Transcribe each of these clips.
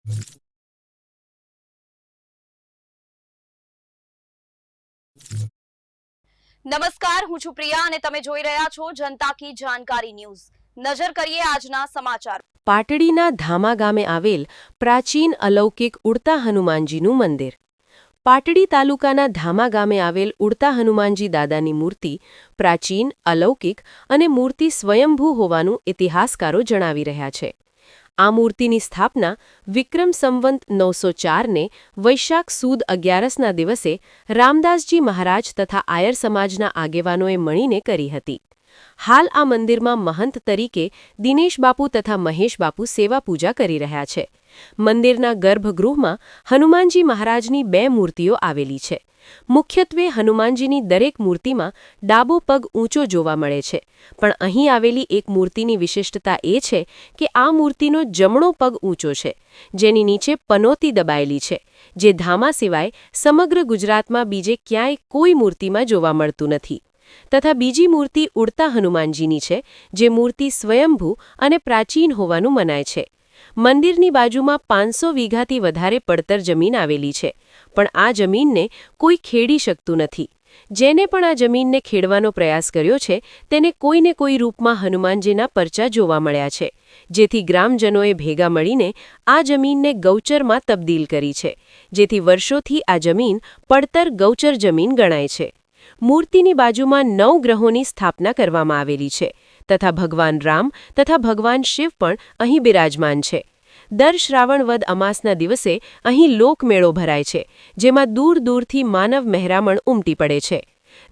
નમસ્કાર, હું છું પ્રિયા અને તમે જોઈ રહ્યા છો જનતા કી જાણકારી ન્યૂઝ। નજર કરીએ આજના સમાચાર। પાટડીના ધામા ગામે આવેલ પ્રાચીન અલૌકિક ઉડતા હનુમાનજીનું મંદિર। પાટડી તાલુકાના ધામા ગામે આવેલ ઉડતા હનુમાનજી દાદાની મૂર્તિ પ્રાચીન, અલૌકિક અને મૂર્તિ સ્વયંભૂ હોવાનું ઇતિહાસકારો જણાવી રહ્યા છે। આ મૂર્તિની સ્થાપના વિક્રમ સંવંત 904ને વૈશાખ સુદ 11ના દિવસે રામદાસજી મહારાજ તથા આયર સમાજના આગેવાનોએ મળીને કરી હતી। હાલ આ મંદિરમાં મહંત તરીકે દિનેશ બાપુ તથા મહેશ બાપુ સેવા પૂજા કરી રહ્યા છે। મંદિરના ગર્ભગૃહમાં હનુમાનજી મહારાજની 2 મૂર્તિઓ આવેલી છે। મુખ્યત્વે હનુમાનજીની દરેક મૂર્તિમાં ડાબો પગ ઊંચો જોવા મળે છે, પણ અહીં આવેલી એક મૂર્તિની વિશિષ્ટતા એ છે કે આ મૂર્તિનો જમણો પગ ઊંચો છે, જેની નીચે પનોતી દબાયેલી છે, જે ધામા સિવાય સમગ્ર ગુજરાતમાં બીજે ક્યાંય કોઈ મૂર્તિમાં જોવા મળતું નથી। તથા બીજી મૂર્તિ ઉડતા હનુમાનજીની છે, જે મૂર્તિ સ્વયંભૂ અને પ્રાચીન હોવાનું મનાય છે। મંદિરની બાજુમાં 500 વીઘાથી વધારે પડતર જમીન આવેલી છે, પણ આ જમીનને કોઈ ખેડી શકતું નથી। જેને પણ આ જમીનને ખેડવાનો પ્રયાસ કર્યો છે તેને કોઈને કોઈ રૂપમાં હનુમાનજીના પરચા જોવા મળ્યા છે, જેથી ગ્રામજનોએ ભેગા મળીને આ જમીનને ગૌચરમાં તબદીલ કરી છે, જેથી વર્ષોથી આ જમીન પડતર ગૌચર જમીન ગણાય છે। મૂર્તિની બાજુમાં 9 ગ્રહોની સ્થાપના કરવામાં આવેલી છે તથા ભગવાન રામ તથા ભગવાન શિવ પણ અહીં બિરાજમાન છે। દર શ્રાવણ વદ અમાસના દિવસે અહીં લોકમેળો ભરાય છે, જેમાં દૂર દૂરથી માનવ મહેરામણ ઉમટી પડે છે।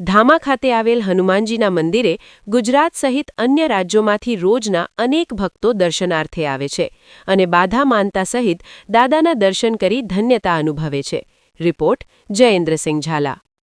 ધામા ખાતે આવેલ હનુમાનજીના મંદિરે ગુજરાત સહિત અન્ય રાજ્યોમાંથી રોજના અનેક ભક્તો દર્શનાર્થે આવે છે અને બાધા માનતા સહિત દાદાના દર્શન કરી ધન્યતા અનુભવે છે। રિપોર્ટ જયેન્દ્રસિંહ ઝાલા।